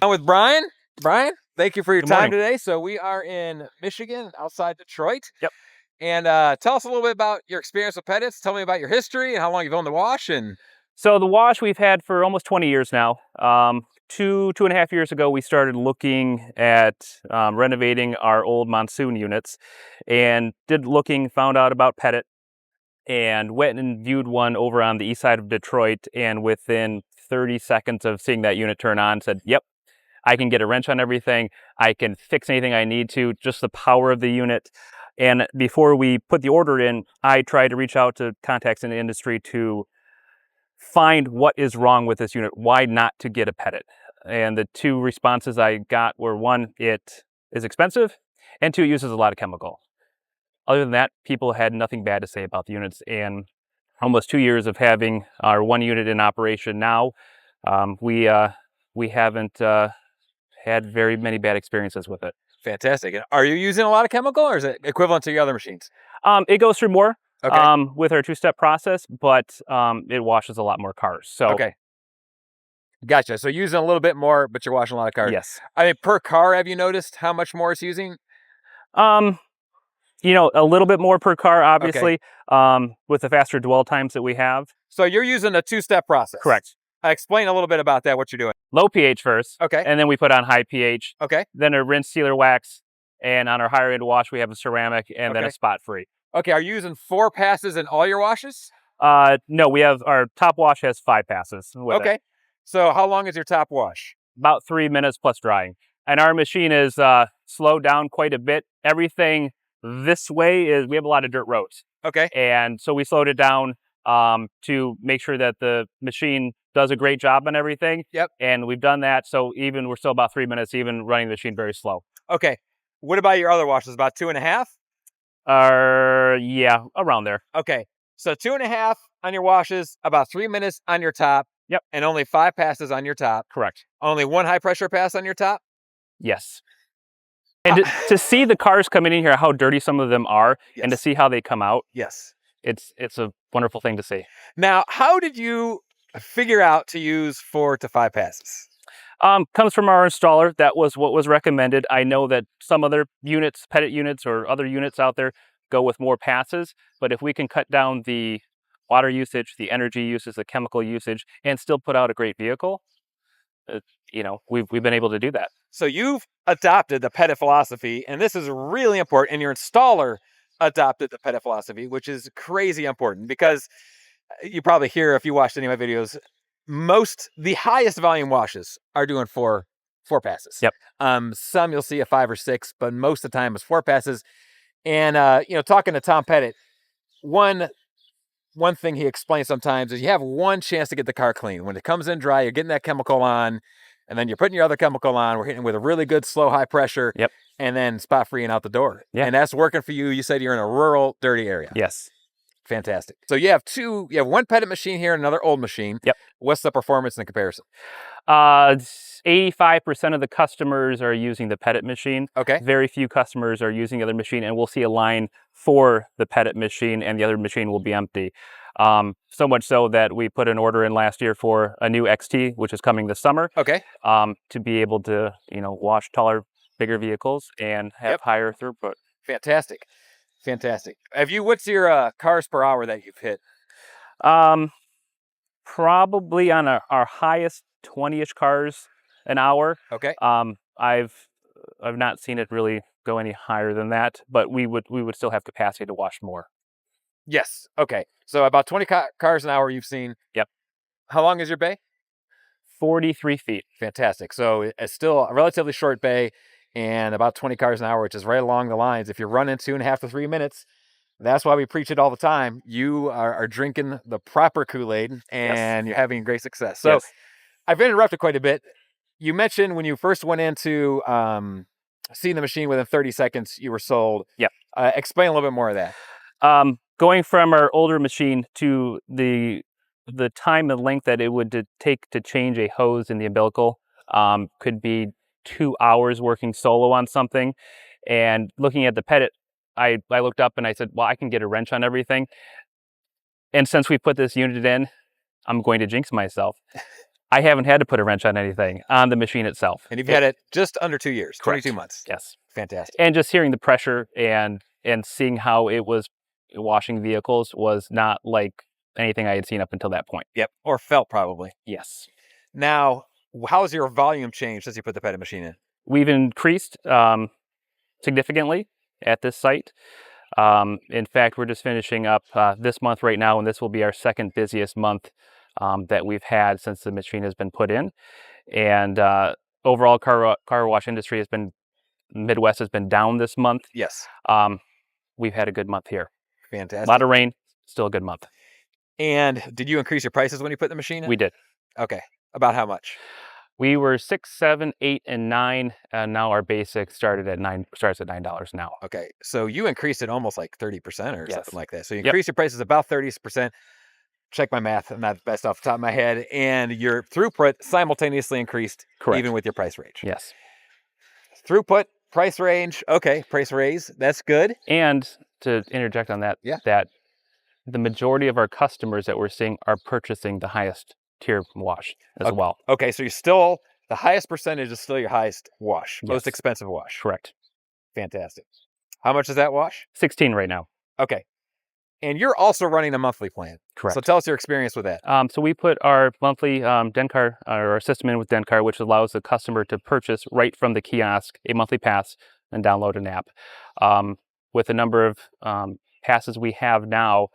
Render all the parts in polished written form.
I'm with Brian. Brian, thank you for your Good time morning. today. So we are in Michigan, outside Detroit. Yep. And tell us a little bit about your experience with Petits. Tell me about your history and how long you've owned the wash. And So the wash we've had for almost 20 years now. 2.5 years ago, we started looking at renovating our old monsoon units, and found out about Petit, and went and viewed one over on the east side of Detroit. And within 30 seconds of seeing that unit turn on, said, "Yep, I can get a wrench on everything. I can fix anything I need to. Just the power of the unit." And before we put the order in, I tried to reach out to contacts in the industry to find what is wrong with this unit, why not to get a Petit. And the two responses I got were, one, it is expensive, and two, it uses a lot of chemical. Other than that, people had nothing bad to say about the units. And almost 2 years of having our one unit in operation now, we haven't had very many bad experiences with it. fantastic. And are you using a lot of chemical, or is it equivalent to your other machines? It goes through more Okay. with our two-step process, but it washes a lot more cars. So Okay. Gotcha. So using a little bit more, but you're washing a lot of cars. yes. I mean, per car, have you noticed how much more it's using? A little bit more per car, Okay. obviously, with the faster dwell times that we have. So you're using a two-step process. Correct. Explain a little bit about that, what you're doing. Low pH first, Okay. and then we put on high pH, Okay. then a rinse, sealer, wax, and on our higher end wash, we have a ceramic, and then Okay. a spot-free. Okay. Are you using 4 passes in all your washes? No, we have our top wash has 5 passes with it. Okay. So how long is your top wash? About 3 minutes plus drying. And our machine is slowed down quite a bit. Everything this way we have a lot of dirt roads. Okay. And so we slowed it down to make sure that the machine does a great job on everything. Yep. And we've done that. So we're still about 3 minutes, even running the machine very slow. Okay. What about your other washes? About 2.5? Yeah, around there. Okay. So 2.5 on your washes, about 3 minutes on your top. Yep. And only 5 passes on your top. Correct. Only 1 high pressure pass on your top? Yes. And to see the cars coming in here, how dirty some of them are, Yes. and to see how they come out, Yes. it's a wonderful thing to see. Now, how did you figure out to use 4 to 5 passes? Comes from our installer. That was what was recommended. I know that some other units, Petit units or other units out there, go with more passes, but if we can cut down the water usage, the energy usage, the chemical usage, and still put out a great vehicle, we've been able to do that. So you've adopted the Petit philosophy, and this is really important, and your installer adopted the Petit philosophy, which is crazy important, because you probably hear, if you watched any of my videos, the highest volume washes are doing four passes. Yep. Some you'll see a 5 or 6, but most of the time it's 4 passes. And talking to Tom Pettit, one thing he explains sometimes is you have one chance to get the car clean. When it comes in dry, you're getting that chemical on, and then you're putting your other chemical on. We're hitting with a really good slow high pressure. Yep. And then spot free and out the door. Yeah. And that's working for you. You said you're in a rural, dirty area. Yes. Fantastic. So you have one Petit machine here and another old machine. Yep. What's the performance in comparison? 85% of the customers are using the Petit machine. Okay. Very few customers are using the other machine, and we'll see a line for the Petit machine, and the other machine will be empty. So much so that we put an order in last year for a new XT, which is coming this summer. Okay. To be able to, wash taller, bigger vehicles and have higher throughput. Fantastic. What's your cars per hour that you've hit? Probably on our highest 20-ish cars an hour. Okay. I've not seen it really go any higher than that, but we would still have capacity to wash more. Yes. Okay. So about 20 cars an hour you've seen. Yep. How long is your bay? 43 feet. Fantastic. So it's still a relatively short bay, and about 20 cars an hour, which is right along the lines. If you're running 2.5 to 3 minutes, that's why we preach it all the time. You are drinking the proper Kool-Aid, and You're having great success. So I've been interrupted quite a bit. You mentioned when you first went into seeing the machine, within 30 seconds, you were sold. Yep. Explain a little bit more of that. Going from our older machine to the time and length that it would take to change a hose in the umbilical could be 2 hours working solo on something. And looking at the Petit, I looked up and I said, well, I can get a wrench on everything. And since we put this unit in, I'm going to jinx myself. I haven't had to put a wrench on anything on the machine itself. And you've had it just under 2 years, Correct. 22 months. Yes. Fantastic. And just hearing the pressure and seeing how it was washing vehicles was not like anything I had seen up until that point. Yep. Or felt probably. Yes. Now, how's your volume changed since you put the Petit machine in? We've increased significantly at this site. In fact, we're just finishing up this month right now, and this will be our second busiest month that we've had since the machine has been put in. And overall, car wash industry has been, Midwest has been down this month. Yes. We've had a good month here. Fantastic. A lot of rain, still a good month. And did you increase your prices when you put the machine in? We did. Okay. About how much? We were 6, 7, 8, and 9, and now our basic starts at $9 now. Okay, so you increased it almost like 30% or Yes. something like that. So you increased your prices about 30%. Check my math, I'm not the best off the top of my head. And your throughput simultaneously increased, Correct. even with your price range. Yes. Throughput, price range, okay, price raise, that's good. And to interject on that, that the majority of our customers that we're seeing are purchasing the highest tier wash as well. Okay, so you're still, the highest percentage is still your highest wash, most Yes. expensive wash. Correct. Fantastic. How much is that wash? 16 right now. Okay. And you're also running a monthly plan. Correct. So tell us your experience with that. So we put our monthly Dencar, or our system in with Dencar, which allows the customer to purchase right from the kiosk a monthly pass and download an app. With the number of passes we have now,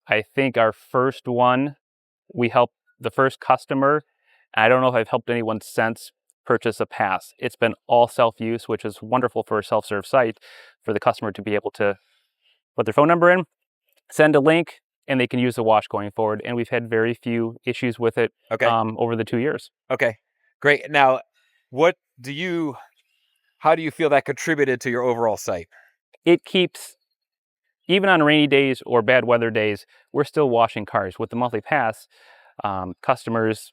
I think our first one, we helped the first customer. I don't know if I've helped anyone since purchase a pass. It's been all self-use, which is wonderful for a self-serve site for the customer to be able to put their phone number in, send a link, and they can use the wash going forward. And we've had very few issues with it over the 2 years. Okay, great. Now, how do you feel that contributed to your overall site? It keeps, even on rainy days or bad weather days, we're still washing cars. With the monthly pass, customers,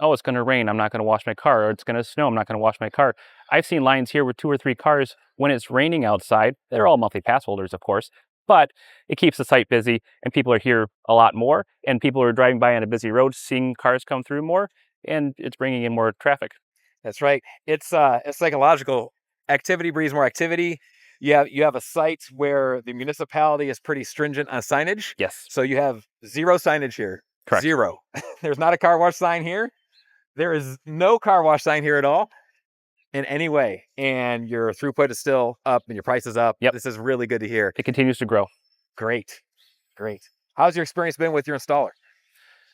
oh, it's going to rain, I'm not going to wash my car, or it's going to snow, I'm not going to wash my car. I've seen lines here with 2 or 3 cars when it's raining outside. They're all monthly pass holders, of course, but it keeps the site busy, and people are here a lot more, and people are driving by on a busy road, seeing cars come through more, and it's bringing in more traffic. That's right. It's psychological. Activity breeds more activity. You have a site where the municipality is pretty stringent on signage. Yes. So you have 0 signage here. Correct. 0. There's not a car wash sign here. There is no car wash sign here at all in any way. And your throughput is still up and your price is up. Yep. This is really good to hear. It continues to grow. Great. Great. How's your experience been with your installer?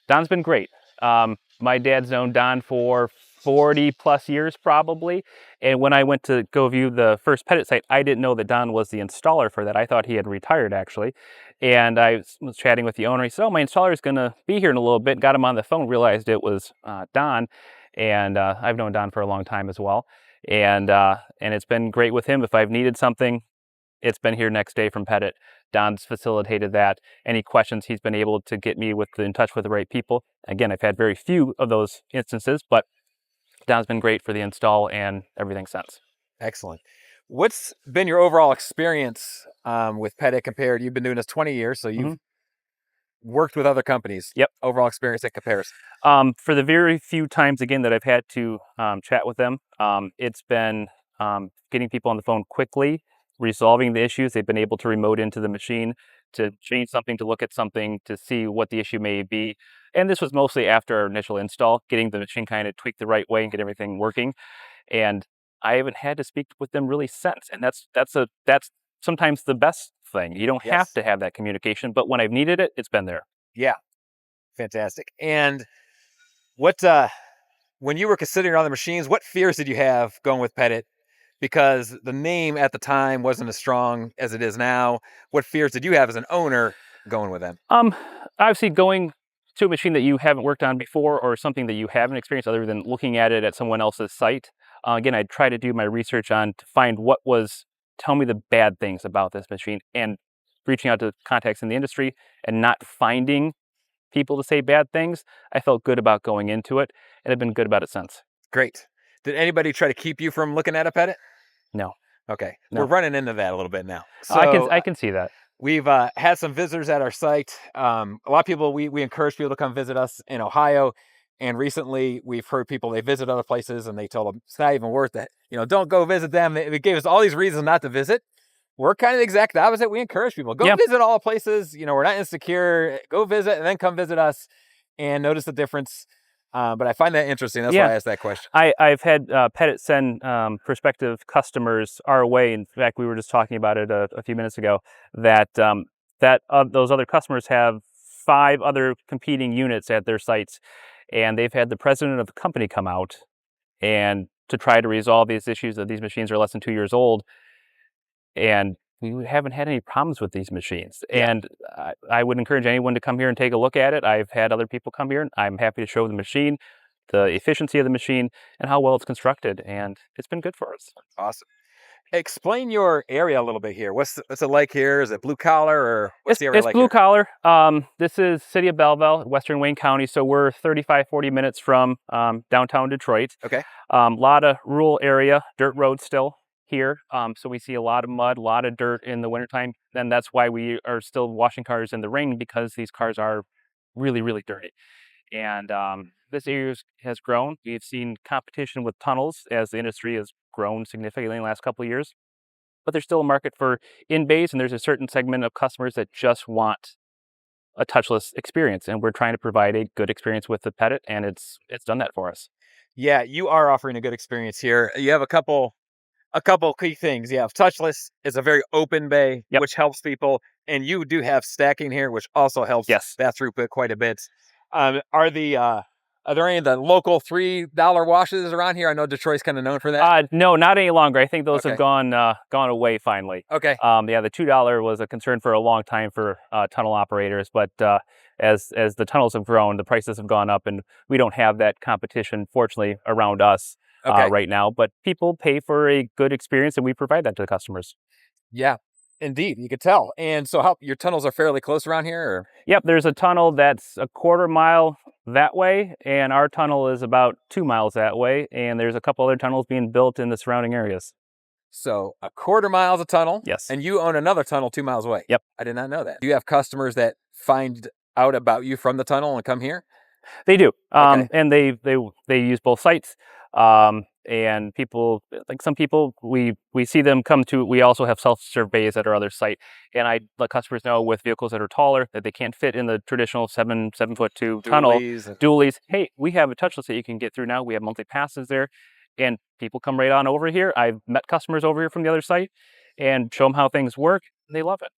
Don's been great. My dad's known Don for 40 plus years probably. And when I went to go view the first Petit site, I didn't know that Don was the installer for that. I thought he had retired actually. And I was chatting with the owner. He said, oh, my installer is going to be here in a little bit. Got him on the phone, realized it was Don. And I've known Don for a long time as well. And it's been great with him. If I've needed something, it's been here next day from Petit. Don's facilitated that. Any questions, he's been able to get me in touch with the right people. Again, I've had very few of those instances, but Don's been great for the install and everything since. Excellent. What's been your overall experience with Petit compared? You've been doing this 20 years, so you've worked with other companies. Yep. Overall experience that compares. For the very few times, again, that I've had to chat with them, it's been getting people on the phone quickly, resolving the issues. They've been able to remote into the machine to change something, to look at something, to see what the issue may be. And this was mostly after our initial install, getting the machine kind of tweaked the right way and get everything working. And I haven't had to speak with them really since. And that's sometimes the best thing. You don't have to have that communication, but when I've needed it, it's been there. Yeah. Fantastic. And what, when you were considering other machines, what fears did you have going with Petit? Because the name at the time wasn't as strong as it is now. What fears did you have as an owner going with them? Obviously going to a machine that you haven't worked on before or something that you haven't experienced other than looking at it at someone else's site. Again, I try to do my research to find tell me the bad things about this machine, and reaching out to contacts in the industry and not finding people to say bad things. I felt good about going into it, and I've been good about it since. Great. Did anybody try to keep you from looking at a Petit? No. Okay. No. We're running into that a little bit now. So I can see that. We've had some visitors at our site. A lot of people, we encourage people to come visit us in Ohio. And recently, we've heard people, they visit other places and they told them it's not even worth it. Don't go visit them. They gave us all these reasons not to visit. We're kind of the exact opposite. We encourage people, go Yeah. visit all the places. We're not insecure. Go visit and then come visit us and notice the difference. But I find that interesting. That's why I asked that question. I've had Petit send prospective customers our way. In fact, we were just talking about it a few minutes ago, that those other customers have 5 other competing units at their sites, and they've had the president of the company come out and to try to resolve these issues that these machines are less than 2 years old, and we haven't had any problems with these machines. Yeah. And I would encourage anyone to come here and take a look at it. I've had other people come here, and I'm happy to show the machine, the efficiency of the machine, and how well it's constructed, and it's been good for us. Awesome. Explain your area a little bit here. What's it like here? Is it blue collar, or what's the area It's like blue here? collar. This is City of Belleville, Western Wayne County, so we're 40 minutes from downtown Detroit. Okay. A lot of rural area, dirt roads still here. So we see a lot of mud, a lot of dirt in the wintertime. And that's why we are still washing cars in the rain, because these cars are really, really dirty. And this area has grown. We've seen competition with tunnels as the industry has grown significantly in the last couple of years. But there's still a market for in-bays, and there's a certain segment of customers that just want a touchless experience. And we're trying to provide a good experience with the Petit, and it's done that for us. Yeah, you are offering a good experience here. You have a couple key things. You have touchless. It's a very open bay, Yep. which helps people, and you do have stacking here, which also helps that throughput quite a bit. Are there any of the local $3 washes around here? I know Detroit's kind of known for that. No, not any longer. I think those Okay. have gone away finally. Okay. Yeah, the $2 was a concern for a long time for tunnel operators, but as the tunnels have grown, the prices have gone up, and we don't have that competition, fortunately, around us right now. But people pay for a good experience, and we provide that to the customers. Yeah, indeed, you could tell. And so, your tunnels are fairly close around here, or? Yep, there's a tunnel that's a 1/4 mile that way, and our tunnel is about 2 miles that way, and there's a couple other tunnels being built in the surrounding areas. So 1/4 mile is a tunnel. Yes. And you own another tunnel 2 miles away. Yep. I did not know that. Do you have customers that find out about you from the tunnel and come here? They do. Okay. And they use both sites. And people, like some people, we see them come to, we also have self-serve bays at our other site. And I let customers know with vehicles that are taller that they can't fit in the traditional 7'2" tunnel. Dualies. Hey, we have a touchless that you can get through now. We have monthly passes there. And people come right on over here. I've met customers over here from the other site and show them how things work, and they love it.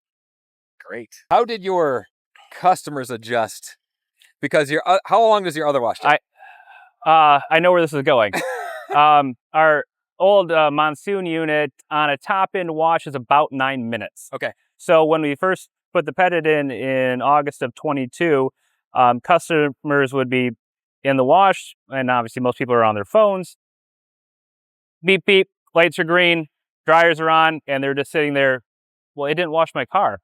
Great. How did your customers adjust? Because how long does your other wash take? I know where this is going. Our old monsoon unit on a top-end wash is about 9 minutes. Okay. So when we first put the Petit in August of 22, customers would be in the wash, and obviously most people are on their phones. Beep, beep, lights are green, dryers are on, and they're just sitting there. Well, it didn't wash my car.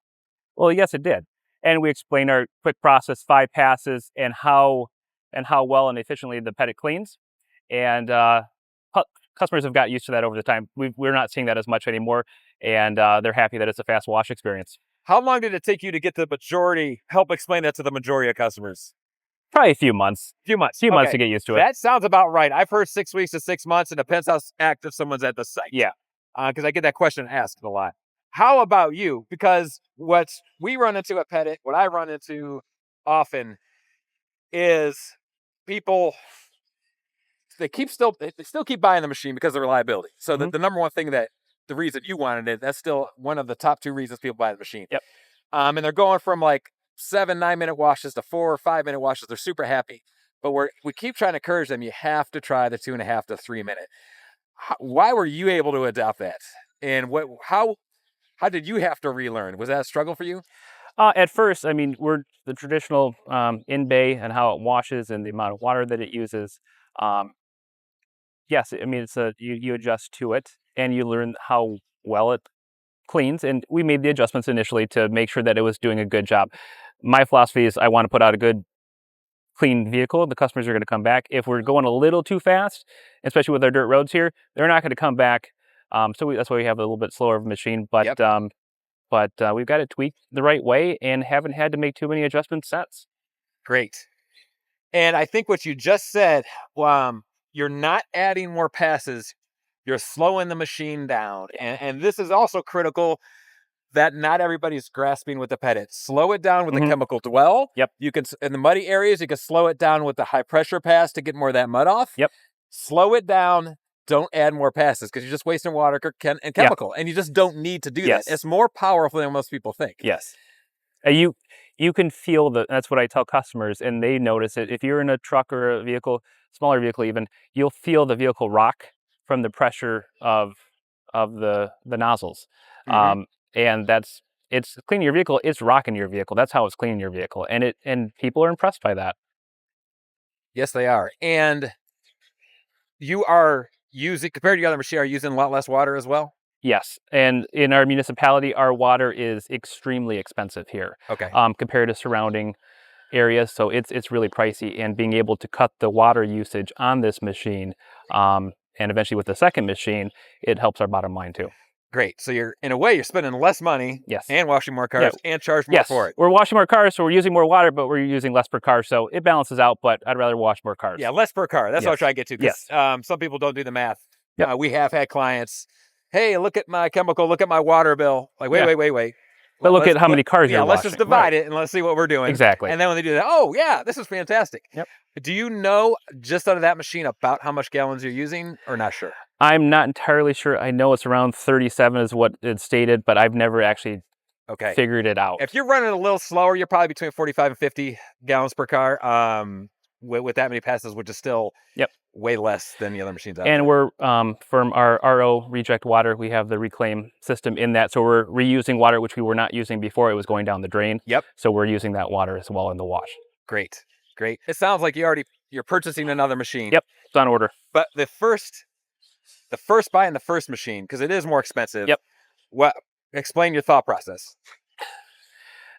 Well, yes, it did. And we explained our quick process, 5 passes, and how well and efficiently the Petit cleans. And customers have got used to that over the time. We're not seeing that as much anymore, and they're happy that it's a fast wash experience. How long did it take you to get the majority, help explain that to the majority of customers? Probably a few months. Months to get used to it. That sounds about right. I've heard 6 weeks to 6 months. It depends how active someone's at the site. Yeah. Because I get that question asked a lot. How about you? Because what we run into at Petit, what I run into often is people, they still keep buying the machine because of the reliability. So the number one thing, that the reason you wanted it, that's still one of the top 2 reasons people buy the machine. Yep. And they're going from like 7-9 minute washes to 4 or 5 minute washes. They're super happy. But we keep trying to encourage them, you have to try the 2.5 to 3 minute. Why were you able to adopt that? And how did you have to relearn? Was that a struggle for you? At first, I mean, we're the traditional in-bay and how it washes and the amount of water that it uses. Yes, I mean, it's you adjust to it and you learn how well it cleans. And we made the adjustments initially to make sure that it was doing a good job. My philosophy is I want to put out a good, clean vehicle. The customers are going to come back. If we're going a little too fast, especially with our dirt roads here, they're not going to come back. So that's why we have a little bit slower of a machine. But we've got it tweaked the right way and haven't had to make too many adjustments since. Great. And I think what you just said, you're not adding more passes, you're slowing the machine down. And this is also critical that not everybody's grasping with the Petit. Slow it down with the chemical dwell. Yep. You can, in the muddy areas, you can slow it down with the high pressure pass to get more of that mud off. Yep. Slow it down. Don't add more passes because you're just wasting water and chemical, and you just don't need to do that. It's more powerful than most people think. Yes. You can feel that's what I tell customers, and they notice it. If you're in a truck or a vehicle, smaller vehicle even, you'll feel the vehicle rock from the pressure of the nozzles. And it's cleaning your vehicle, it's rocking your vehicle. That's how it's cleaning your vehicle. And people are impressed by that. Yes, they are. And you are using, compared to the other machine, are you using a lot less water as well? Yes, and in our municipality, our water is extremely expensive here. Okay. Compared to surrounding areas, so it's really pricey. And being able to cut the water usage on this machine, and eventually with the second machine, it helps our bottom line too. Great. So you're, in a way, you're spending less money. Yes. And washing more cars and charge more for it. We're washing more cars, so we're using more water, but we're using less per car, so it balances out. But I'd rather wash more cars. Yeah, less per car. That's what I try to get to. Yes. Some people don't do the math. We have had clients. Hey, look at my chemical. Look at my water bill. Like, wait. But look at how many cars you're washing. Let's just divide it and let's see what we're doing. Exactly. And then when they do that, oh yeah, this is fantastic. Yep. Do you know just out of that machine about how much gallons you're using, or not sure? I'm not entirely sure. I know it's around 37 is what it's stated, but I've never actually figured it out. If you're running a little slower, you're probably between 45 and 50 gallons per car. With that many passes, which is still way less than the other machines out there. And we're from our RO reject water, we have the reclaim system in that, so we're reusing water which we were not using before. It was going down the drain. Yep. So we're using that water as well in the wash. Great. It sounds like you're purchasing another machine. Yep, it's on order. But the first buy in the first machine, because it is more expensive. Yep. Explain your thought process.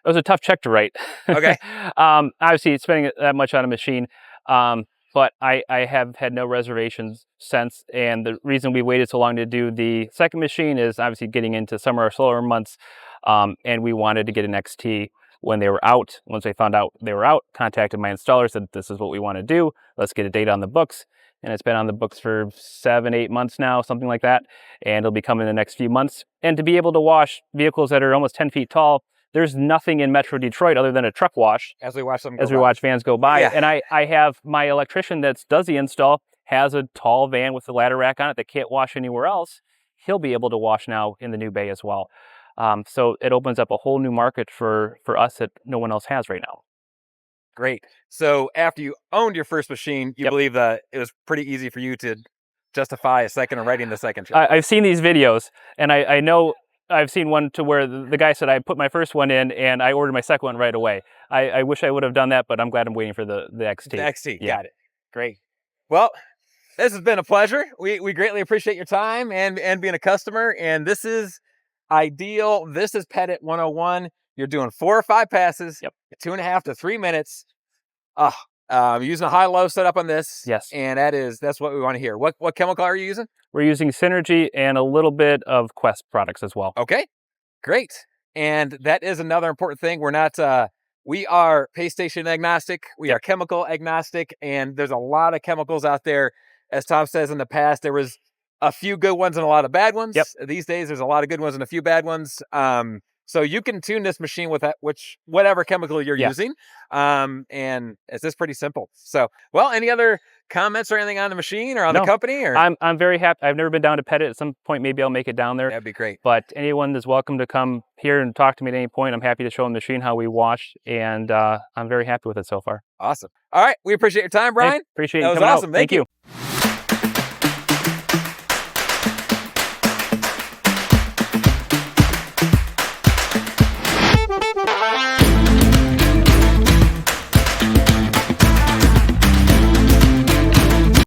It was a tough check to write. Okay. Obviously, spending that much on a machine, but I have had no reservations since. And the reason we waited so long to do the second machine is obviously getting into summer or slower months, and we wanted to get an XT when they were out. Once they found out they were out, contacted my installer, said, this is what we want to do. Let's get a date on the books. And it's been on the books for 7-8 months now, something like that. And it'll be coming in the next few months. And to be able to wash vehicles that are almost 10 feet tall, there's nothing in Metro Detroit other than a truck wash. As we watch vans go by. Yeah. And I have my electrician that does the install, has a tall van with a ladder rack on it that can't wash anywhere else. He'll be able to wash now in the new bay as well. So it opens up a whole new market for us that no one else has right now. Great. So after you owned your first machine, you believe that it was pretty easy for you to justify a second or writing the second check? I've seen these videos, and I know I've seen one to where the guy said I put my first one in and I ordered my second one right away. I wish I would have done that, but I'm glad I'm waiting for the XT. The XT, got it. Great. Well, this has been a pleasure. We greatly appreciate your time and being a customer. And this is ideal. This is Petit 101. You're doing 4 or 5 passes, 2.5 to 3 minutes. Using a high-low setup on this. Yes. And that's what we want to hear. What chemical are you using? We're using Synergy and a little bit of Quest products as well. Okay, great. And that is another important thing. We're not, we are pay station agnostic. We are chemical agnostic. And there's a lot of chemicals out there. As Tom says, in the past, there was a few good ones and a lot of bad ones. These days, there's a lot of good ones and a few bad ones. So you can tune this machine with whatever chemical you're using. And it's just pretty simple. So, well, any other comments or anything on the machine or on the company? Or I'm very happy. I've never been down to Petit. At some point, maybe I'll make it down there. That'd be great. But anyone is welcome to come here and talk to me at any point. I'm happy to show them the machine, how we wash, and I'm very happy with it so far. Awesome. All right. We appreciate your time, Brian. Hey, appreciate you coming coming awesome. out. Thank you.